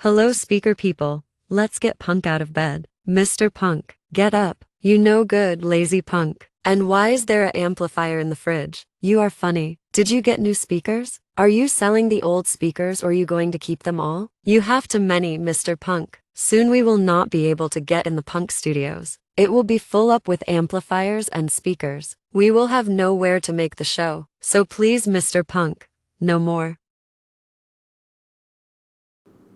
Hello, speaker people. Let's get Punk out of bed. Mr. Punk, get up. You no good, lazy punk. And why is there an amplifier in the fridge? You are funny. Did you get new speakers? Are you selling the old speakers or are you going to keep them all? You have too many, Mr. Punk. Soon we will not be able to get in the Punk studios. It will be full up with amplifiers and speakers. We will have nowhere to make the show. So please, Mr. Punk, no more.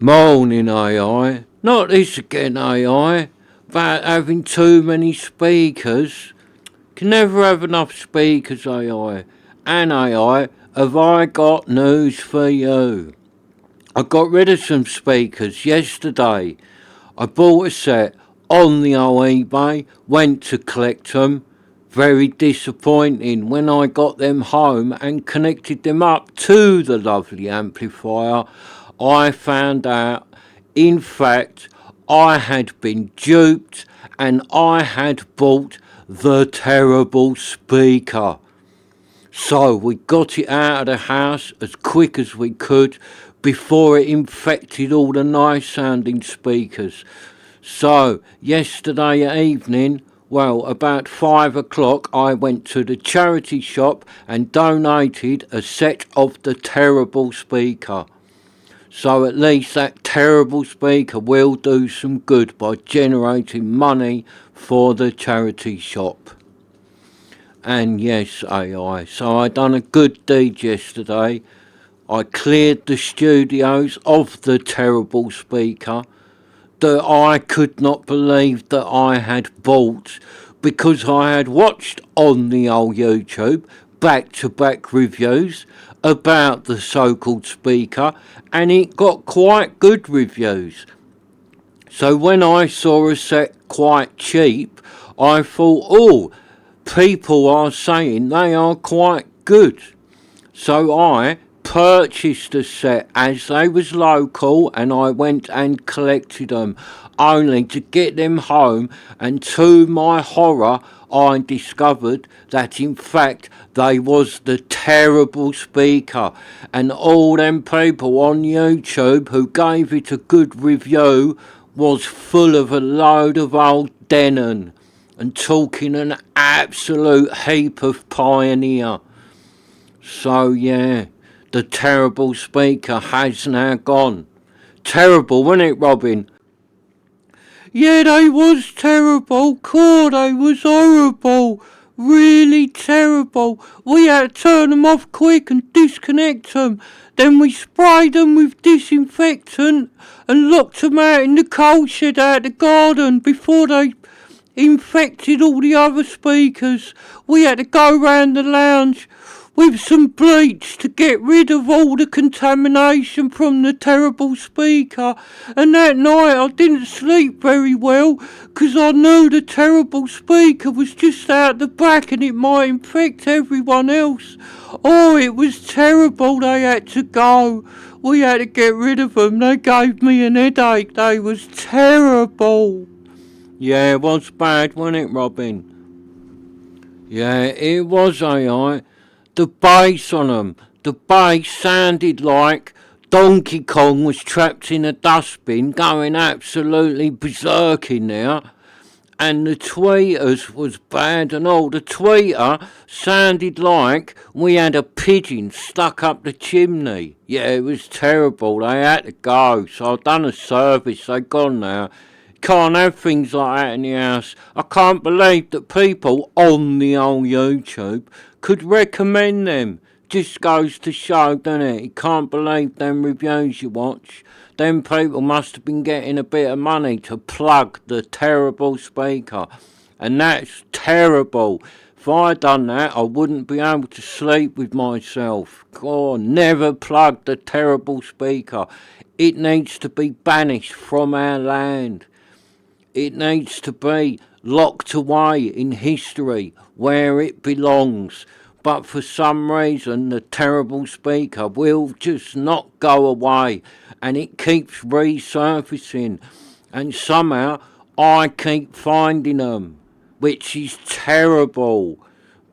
Morning, AI. Not this again, AI. About having too many speakers. Can never have enough speakers, AI. And AI, have I got news for you? I got rid of some speakers yesterday. I bought a set on the old eBay, went to collect them. Very disappointing when I got them home and connected them up to the lovely amplifier. I found out, in fact, I had been duped and I had bought the terrible speaker. So we got it out of the house as quick as we could before it infected all the nice sounding speakers. So yesterday evening, well, about 5 o'clock, I went to the charity shop and donated a set of the terrible speaker. So at least that terrible speaker will do some good by generating money for the charity shop. And yes, AI, so I done a good deed yesterday. I cleared the studios of the terrible speaker that I could not believe that I had bought, because I had watched on the old YouTube back-to-back reviews about the so-called speaker, and it got quite good reviews. So when I saw a set quite cheap, I thought, oh, people are saying they are quite good. So I purchased a set as they was local, and I went and collected them, only to get them home, and to my horror I discovered that in fact they was the terrible speaker, and all them people on YouTube who gave it a good review was full of a load of old denon and talking an absolute heap of pioneer. So yeah, the terrible speaker has now gone. Terrible, wasn't it, Robin? Yeah, they was terrible. Core, they was horrible. Really terrible. We had to turn them off quick and disconnect them. Then we sprayed them with disinfectant and locked them out in the coal shed out the garden before they infected all the other speakers. We had to go round the lounge with some bleach to get rid of all the contamination from the terrible speaker. And that night I didn't sleep very well, 'cause I knew the terrible speaker was just out the back and it might infect everyone else. Oh, it was terrible. They had to go. We had to get rid of them. They gave me an headache. They was terrible. Yeah, it was bad, wasn't it, Robin? Yeah, it was, AI. The bass on 'em. The bass sounded like Donkey Kong was trapped in a dustbin, going absolutely berserk in there. And the tweeters was bad and all. The tweeter sounded like we had a pigeon stuck up the chimney. Yeah, it was terrible. They had to go. So I've done a service. They're gone now. Can't have things like that in the house. I can't believe that people on the old YouTube could recommend them. Just goes to show, doesn't it? You can't believe them reviews you watch. Them people must have been getting a bit of money to plug the terrible speaker. And that's terrible. If I'd done that, I wouldn't be able to sleep with myself. God, never plug the terrible speaker. It needs to be banished from our land. It needs to be locked away in history where it belongs. But for some reason, the terrible speaker will just not go away, and it keeps resurfacing. And somehow I keep finding them, which is terrible.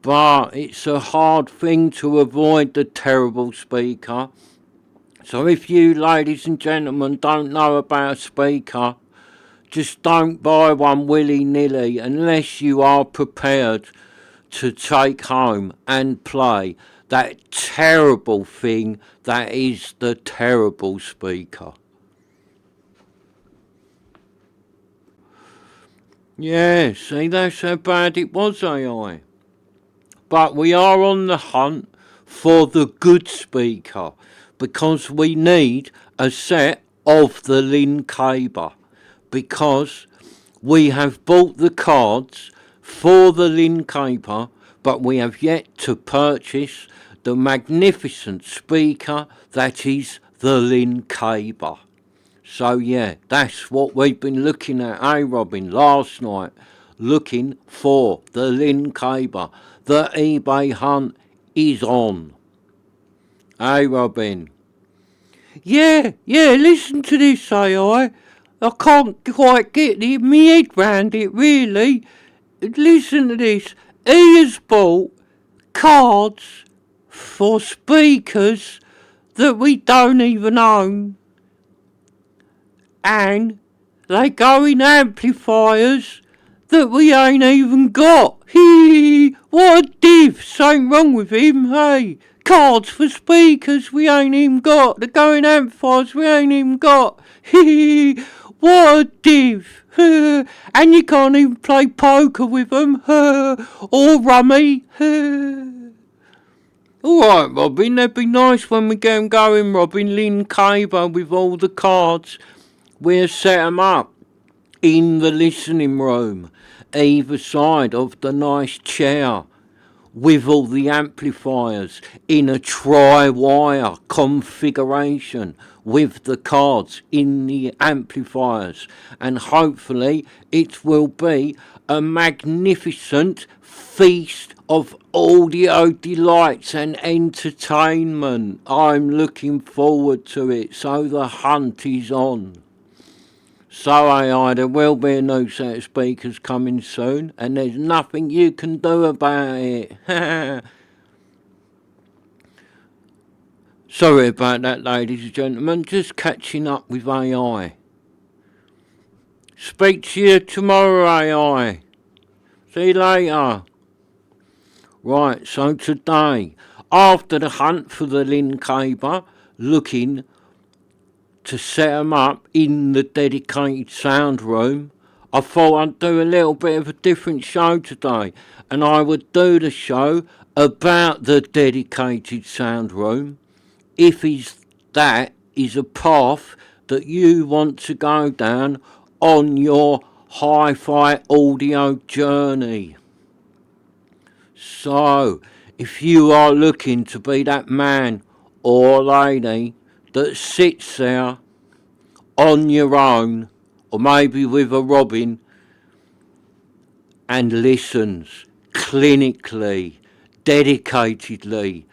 But it's a hard thing to avoid the terrible speaker. So if you ladies and gentlemen don't know about a speaker, just don't buy one willy-nilly unless you are prepared to take home and play that terrible thing that is the terrible speaker. Yeah, see, that's how bad it was, AI. But we are on the hunt for the good speaker because we need a set of the Linkaba because we have bought the cards for the Linkaba, but we have yet to purchase the magnificent speaker that is the Linkaba. So yeah, that's what we've been looking at, Robin, last night, looking for the Linkaba. The eBay hunt is on. Robin. Yeah, listen to this, AI. I can't quite get my head round it, really. Listen to this. He has bought cards for speakers that we don't even own. And they go in amplifiers that we ain't even got. Hee, what a div. Something wrong with him, hey? Cards for speakers we ain't even got. They go in amplifiers we ain't even got. Hee, what a div. And you can't even play poker with them. Or rummy. Alright, Robin, that'd be nice when we get 'em going, Robin. Linkaba with all the cards. We'll set 'em up in the listening room, either side of the nice chair, with all the amplifiers in a tri-wire configuration with the cards in the amplifiers, and hopefully it will be a magnificent feast of audio delights and entertainment. I'm looking forward to it, so the hunt is on. So AI, there will be a new set of speakers coming soon, and there's nothing you can do about it. Sorry about that, ladies and gentlemen, just catching up with AI. Speak to you tomorrow, AI. See you later. Right, so today, after the hunt for the Linkaba, looking to set 'em up in the dedicated sound room, I thought I'd do a little bit of a different show today, and I would do the show about the dedicated sound room if that is a path that you want to go down on your hi-fi audio journey. So, if you are looking to be that man or lady that sits there on your own, or maybe with a Robin, and listens clinically, dedicatedly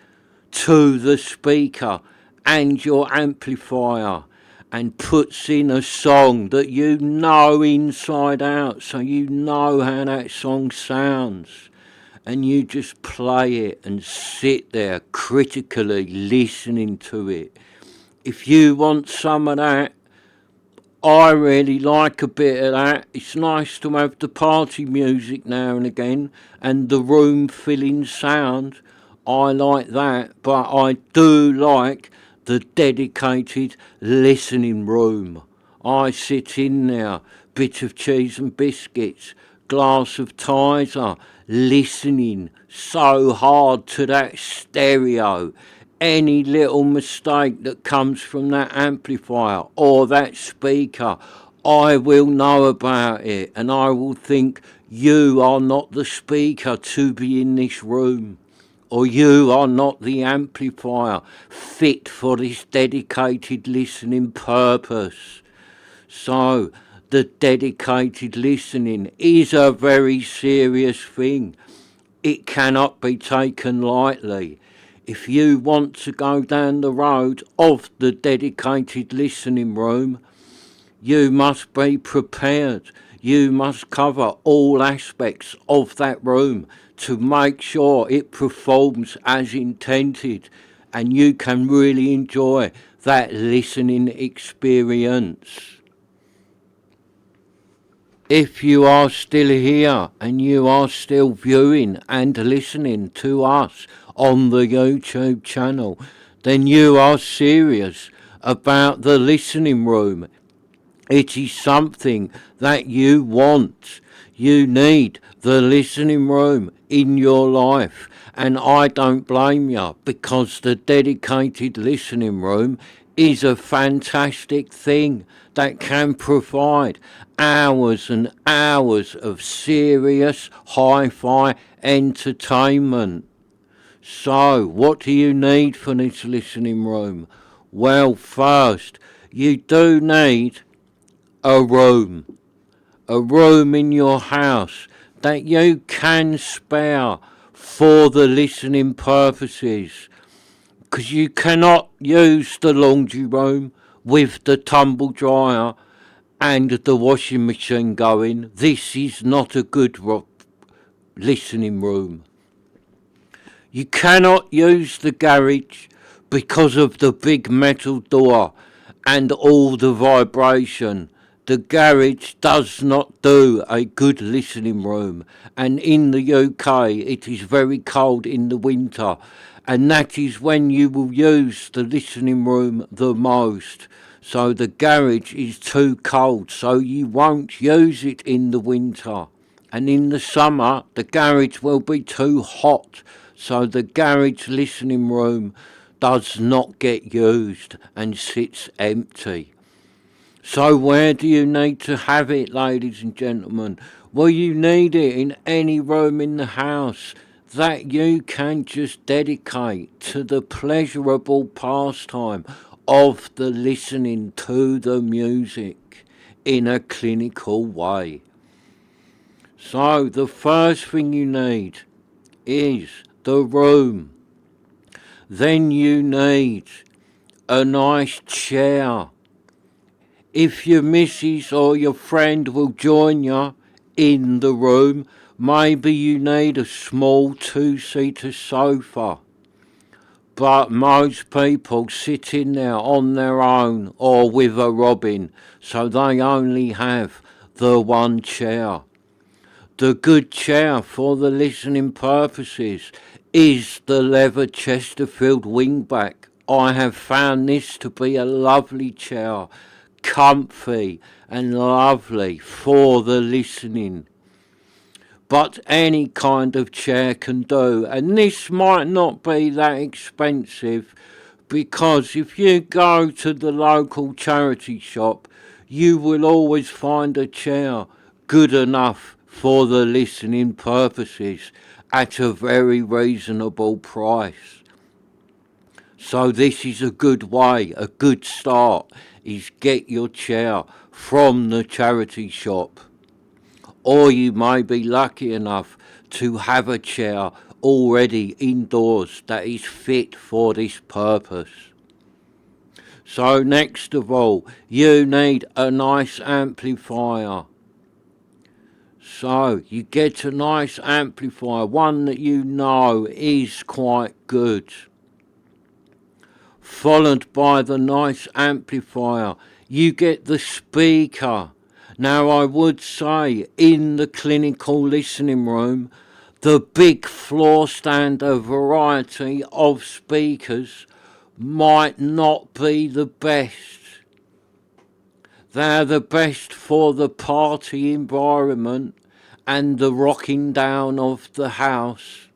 to the speaker and your amplifier, and puts in a song that you know inside out, so you know how that song sounds, and you just play it and sit there critically listening to it. If you want some of that, I really like a bit of that. It's nice to have the party music now and again and the room filling sound. I like that, but I do like the dedicated listening room. I sit in there, bit of cheese and biscuits, glass of Tizer, listening so hard to that stereo. Any little mistake that comes from that amplifier or that speaker, I will know about it, and I will think you are not the speaker to be in this room, or you are not the amplifier fit for this dedicated listening purpose. So the dedicated listening is a very serious thing. It cannot be taken lightly. If you want to go down the road of the dedicated listening room, you must be prepared. You must cover all aspects of that room to make sure it performs as intended, and you can really enjoy that listening experience. If you are still here and you are still viewing and listening to us on the YouTube channel, then you are serious about the listening room. It is something that you want. You need the listening room in your life. And I don't blame you, because the dedicated listening room is a fantastic thing that can provide hours and hours of serious hi-fi entertainment. So, what do you need for this listening room? Well, first, you do need a room. A room in your house that you can spare for the listening purposes. Because you cannot use the laundry room with the tumble dryer and the washing machine going. This is not a good listening room. You cannot use the garage because of the big metal door and all the vibration. The garage does not do a good listening room, and in the UK it is very cold in the winter, and that is when you will use the listening room the most. So the garage is too cold, so you won't use it in the winter. And in the summer the garage will be too hot, so the garage listening room does not get used and sits empty. So where do you need to have it, ladies and gentlemen? Well, you need it in any room in the house that you can just dedicate to the pleasurable pastime of the listening to the music in a clinical way. So the first thing you need is the room. Then you need a nice chair. If your missus or your friend will join you in the room, maybe you need a small two-seater sofa. But most people sit in there on their own or with a robin, so they only have the one chair. The good chair for the listening purposes is the leather Chesterfield wingback. I have found this to be a lovely chair, comfy and lovely for the listening. But any kind of chair can do, and this might not be that expensive, because if you go to the local charity shop, you will always find a chair good enough for the listening purposes at a very reasonable price. So this is a good way, a good start, is get your chair from the charity shop. Or you may be lucky enough to have a chair already indoors that is fit for this purpose. So next of all, you need a nice amplifier. So you get a nice amplifier, one that you know is quite good. Followed by the nice amplifier, you get the speaker. Now I would say in the clinical listening room, the big floor standard variety of speakers might not be the best. They're the best for the party environment and the rocking down of the house.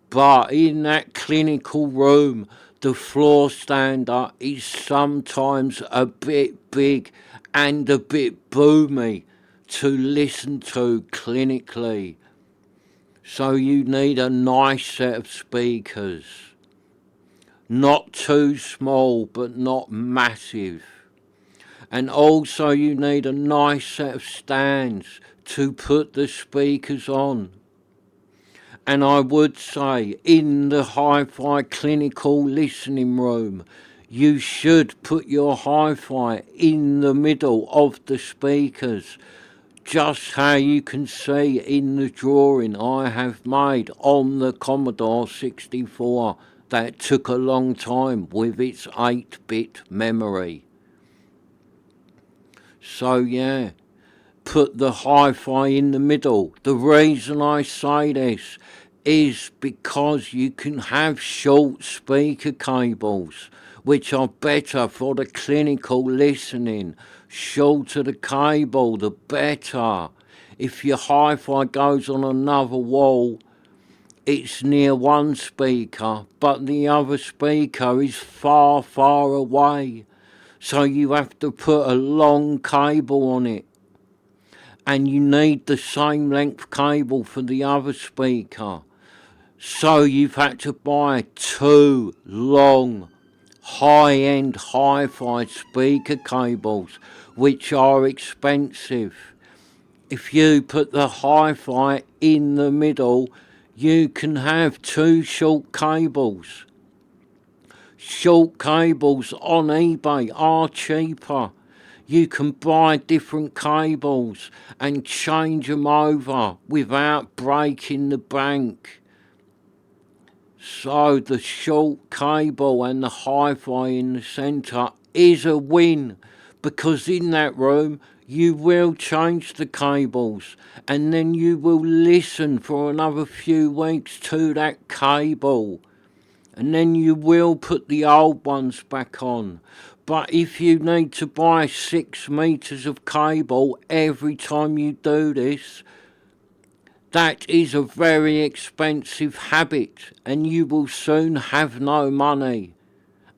But in that clinical room, the floor stander is sometimes a bit big and a bit boomy to listen to clinically. So you need a nice set of speakers. Not too small, but not massive. And also you need a nice set of stands to put the speakers on. And I would say in the hi-fi clinical listening room, you should put your hi-fi in the middle of the speakers, just how you can see in the drawing I have made on the Commodore 64 that took a long time with its 8-bit memory. So yeah, put the hi-fi in the middle. The reason I say this is because you can have short speaker cables which are better for the clinical listening. Shorter the cable, the better. If your hi-fi goes on another wall, it's near one speaker, but the other speaker is far, far away. So you have to put a long cable on it. And you need the same length cable for the other speaker. So you've had to buy 2 long, high-end hi-fi speaker cables, which are expensive. If you put the hi-fi in the middle, you can have 2 short cables. Short cables on eBay are cheaper. You can buy different cables and change them over without breaking the bank. So the short cable and the hi-fi in the centre is a win, because in that room you will change the cables and then you will listen for another few weeks to that cable. And then you will put the old ones back on. But if you need to buy 6 meters of cable every time you do this, that is a very expensive habit, and you will soon have no money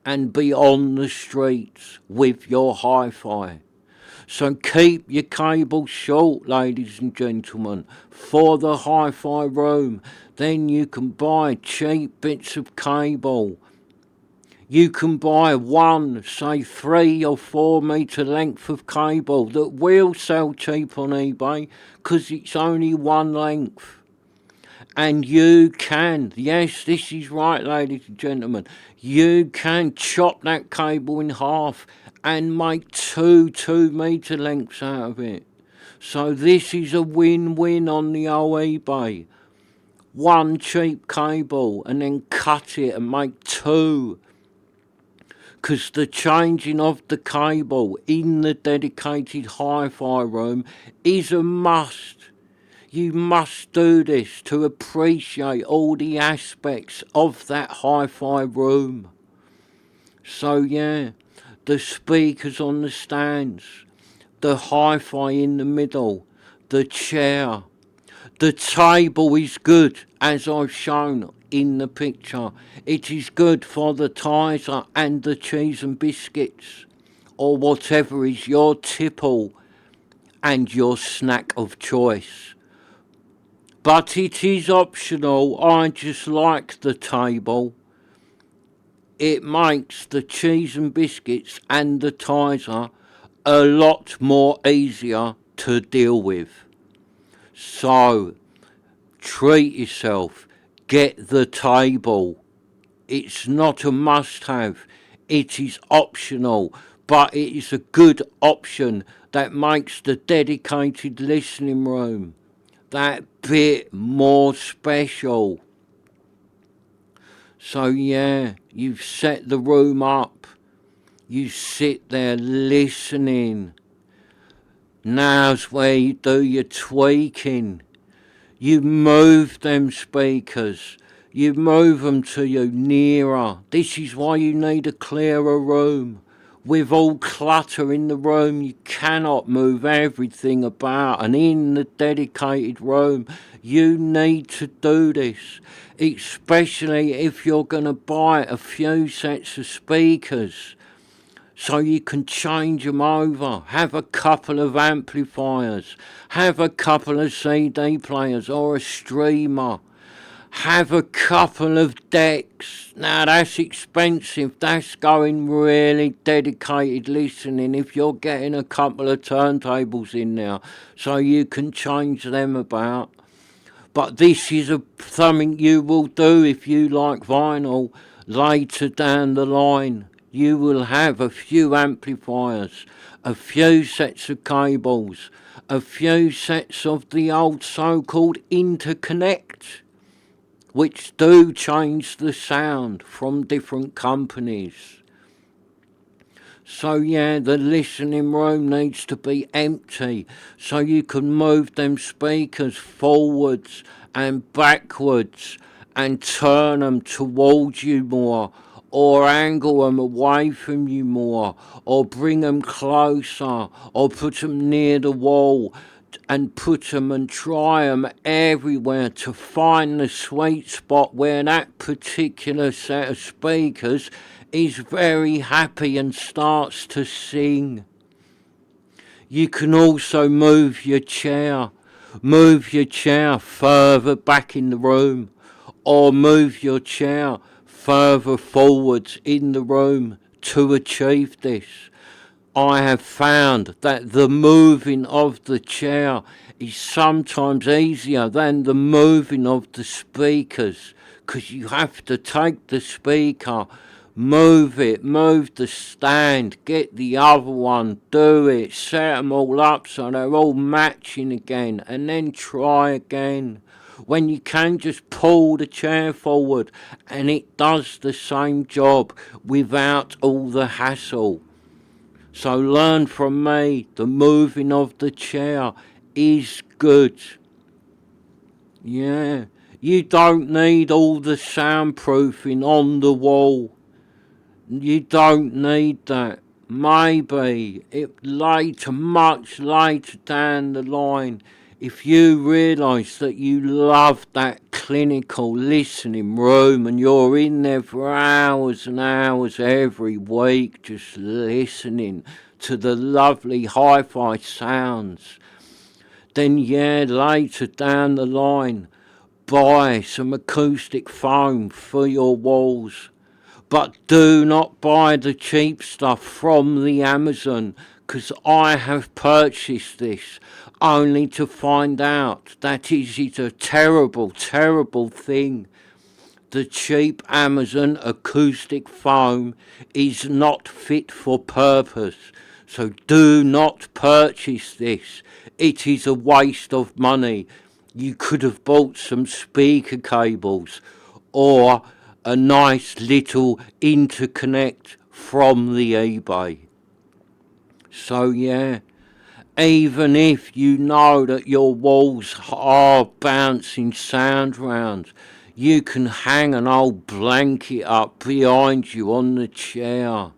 and be on the streets with your hi-fi. So keep your cable short, ladies and gentlemen, for the hi-fi room. Then you can buy cheap bits of cable. You can buy one, say 3 or 4 metre length of cable that will sell cheap on eBay because it's only one length. And you can, yes, this is right, ladies and gentlemen, you can chop that cable in half and make 2 2-metre lengths out of it. So this is a win-win on the old eBay. One cheap cable and then cut it and make 2. Because the changing of the cable in the dedicated hi-fi room is a must. You must do this to appreciate all the aspects of that hi-fi room. So yeah, the speakers on the stands, the hi-fi in the middle, the chair. The table is good, as I've shown in the picture. It is good for the Tizer and the cheese and biscuits, or whatever is your tipple and your snack of choice. But it is optional. I just like the table. It makes the cheese and biscuits and the Tizer a lot more easier to deal with. So, treat yourself. Get the table. It's not a must-have. It is optional, but it is a good option that makes the dedicated listening room that bit more special. So yeah, you've set the room up. You sit there listening. Now's where you do your tweaking. You move them speakers. You move them to you nearer. This is why you need a clearer room. With all clutter in the room, you cannot move everything about. And in the dedicated room, you need to do this. Especially if you're going to buy a few sets of speakers, so you can change them over. Have a couple of amplifiers. Have a couple of CD players or a streamer. Have a couple of decks. Now that's expensive. That's going really dedicated listening if you're getting a couple of turntables in there, so you can change them about. But this is something you will do if you like vinyl later down the line. You will have a few amplifiers, a few sets of cables, a few sets of the old so-called interconnect, which do change the sound from different companies. So yeah, the listening room needs to be empty so you can move them speakers forwards and backwards and turn them towards you more, or angle them away from you more, or bring them closer, or put them near the wall, and put them and try them everywhere to find the sweet spot where that particular set of speakers is very happy and starts to sing. You can also move your chair. Move your chair further back in the room, or move your chair further forwards in the room to achieve this. I have found that the moving of the chair is sometimes easier than the moving of the speakers, because you have to take the speaker, move it, move the stand, get the other one, do it, set them all up so they're all matching again, and then try again. When you can just pull the chair forward and it does the same job without all the hassle. So learn from me, the moving of the chair is good. Yeah, you don't need all the soundproofing on the wall. You don't need that. Maybe much later down the line, if you realise that you love that clinical listening room and you're in there for hours and hours every week just listening to the lovely HiFi sounds, then yeah, later down the line, buy some acoustic foam for your walls. But do not buy the cheap stuff from the Amazon, because I have purchased this only to find out that it is a terrible, terrible thing. The cheap Amazon acoustic foam is not fit for purpose, so do not purchase this. It is a waste of money. You could have bought some speaker cables or a nice little interconnect from the eBay. So yeah, even if you know that your walls are bouncing sound round, you can hang an old blanket up behind you on the chair.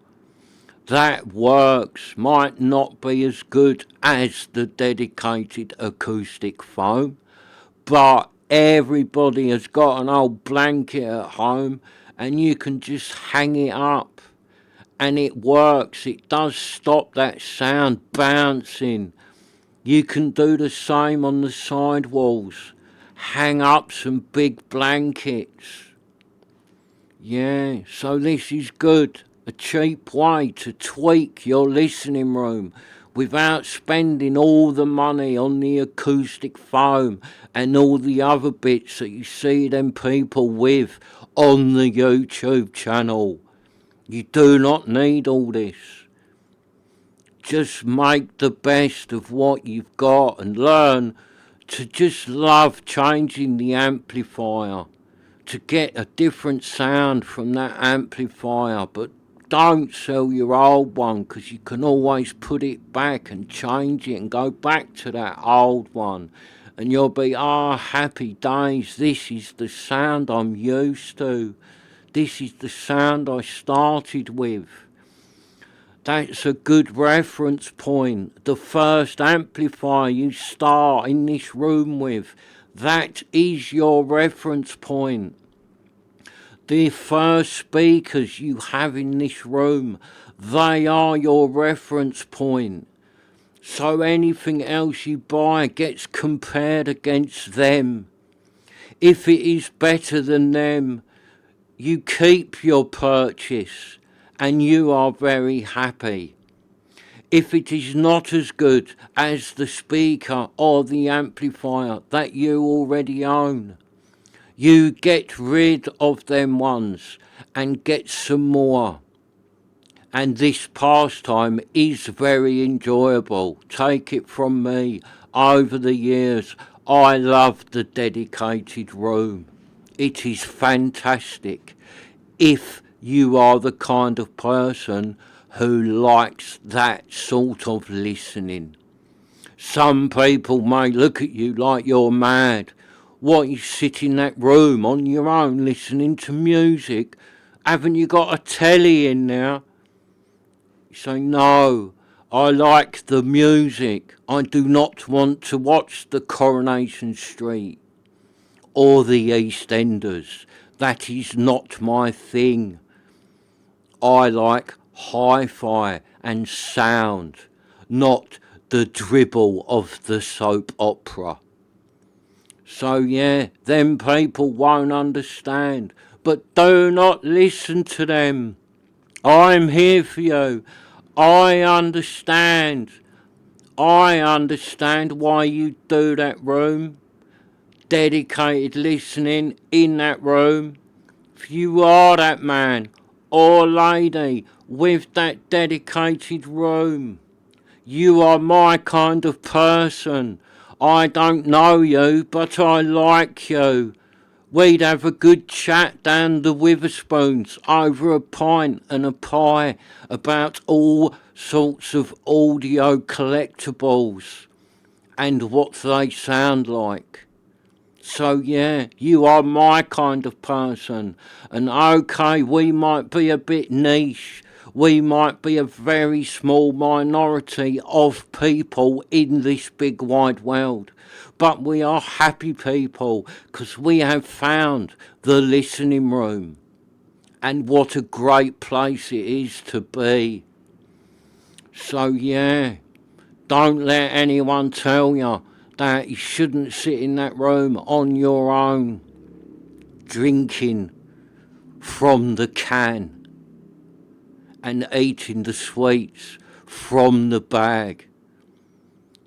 That works. Might not be as good as the dedicated acoustic foam, but everybody has got an old blanket at home and you can just hang it up and it works. It does stop that sound bouncing. You can do the same on the side walls. Hang up some big blankets. Yeah, so this is good. A cheap way to tweak your listening room without spending all the money on the acoustic foam and all the other bits that you see them people with on the YouTube channel. You do not need all this. Just make the best of what you've got and learn to just love changing the amplifier to get a different sound from that amplifier, but don't sell your old one, because you can always put it back and change it and go back to that old one and you'll be, happy days, this is the sound I'm used to. This is the sound I started with. That's a good reference point. The first amplifier you start in this room with, that is your reference point. The first speakers you have in this room, they are your reference point. So anything else you buy gets compared against them. If it is better than them, you keep your purchase and you are very happy. If it is not as good as the speaker or the amplifier that you already own, you get rid of them ones and get some more. And this pastime is very enjoyable. Take it from me, over the years, I love the dedicated room. It is fantastic if you are the kind of person who likes that sort of listening. Some people may look at you like you're mad. What, you sit in that room on your own listening to music? Haven't you got a telly in there? You say, no, I like the music. I do not want to watch the Coronation Street or the EastEnders. That is not my thing. I like hi-fi and sound, not the dribble of the soap opera. So yeah, them people won't understand, but do not listen to them. I'm here for you. I understand. I understand why you do that room. Dedicated listening in that room. If you are that man or lady with that dedicated room, you are my kind of person. I don't know you, but I like you. We'd have a good chat down the Witherspoons over a pint and a pie about all sorts of audio collectibles and what they sound like. So yeah, you are my kind of person. And okay, we might be a bit niche. We might be a very small minority of people in this big wide world. But we are happy people because we have found the listening room. And what a great place it is to be. So yeah, don't let anyone tell you that you shouldn't sit in that room on your own, drinking from the can and eating the sweets from the bag.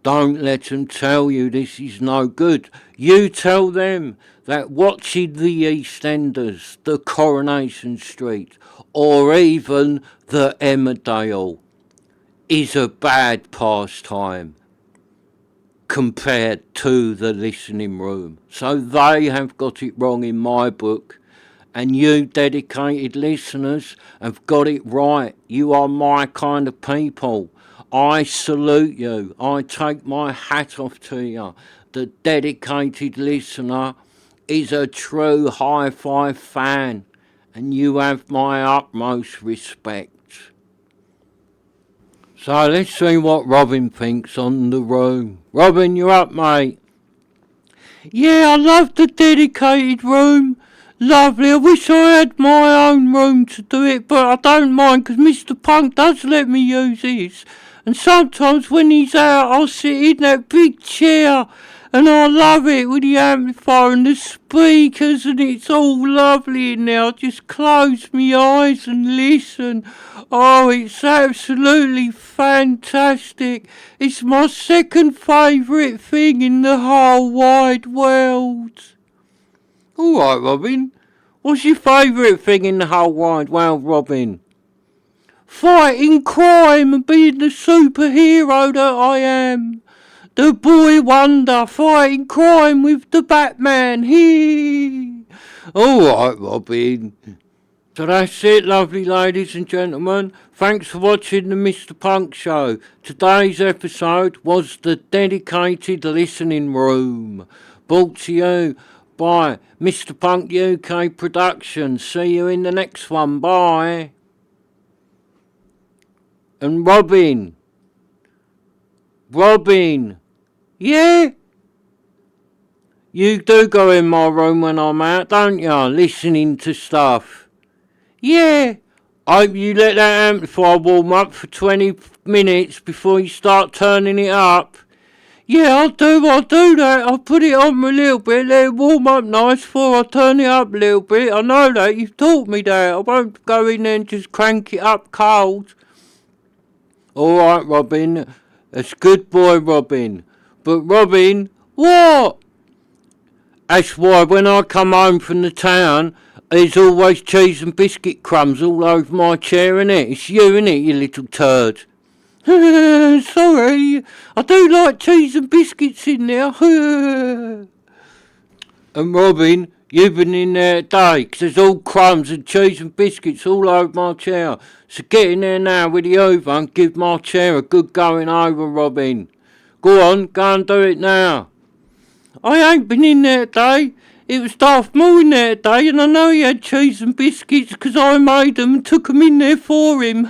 Don't let them tell you this is no good. You tell them that watching the EastEnders, the Coronation Street, or even the Emmerdale is a bad pastime compared to the listening room. So they have got it wrong in my book. And you dedicated listeners have got it right. You are my kind of people. I salute you. I take my hat off to you. The dedicated listener is a true hi-fi fan. And you have my utmost respect. So let's see what Robin thinks on the room. Robin, you're up, mate. Yeah, I love the dedicated room. Lovely. I wish I had my own room to do it, but I don't mind because Mr. Punk does let me use his. And sometimes when he's out, I'll sit in that big chair and I love it with the amplifier and the speakers and it's all lovely in there. I just close my eyes and listen. Oh, it's absolutely fantastic. It's my second favourite thing in the whole wide world. All right, Robin. What's your favourite thing in the whole wide world, Robin? Fighting crime and being the superhero that I am. The boy wonder fighting crime with the Batman. Hee. All right, Robin. So that's it, lovely ladies and gentlemen. Thanks for watching the Mr. Punk Show. Today's episode was the dedicated listening room, brought to you by Mr. Punk UK Productions. See you in the next one. Bye. And Robin. Yeah? You do go in my room when I'm out, don't you? Listening to stuff. Yeah. I hope you let that amplifier warm up for 20 minutes before you start turning it up. Yeah, I'll do that. I'll put it on a little bit, let it warm up nice before I turn it up a little bit. I know that, you've taught me that. I won't go in there and just crank it up cold. Alright, Robin. That's good boy, Robin. But Robin, what? That's why when I come home from the town, there's always cheese and biscuit crumbs all over my chair, innit? It's you, innit, you little turd? Sorry, I do like cheese and biscuits in there. And Robin, You've been in there today, 'cause there's all crumbs and cheese and biscuits all over my chair. So get in there now with the Hoover and give my chair a good going over, Robin. Go on, go and do it now. I ain't been in there today. It was Darth Maul in there today, and I know he had cheese and biscuits 'cause I made 'em and took 'em in there for him.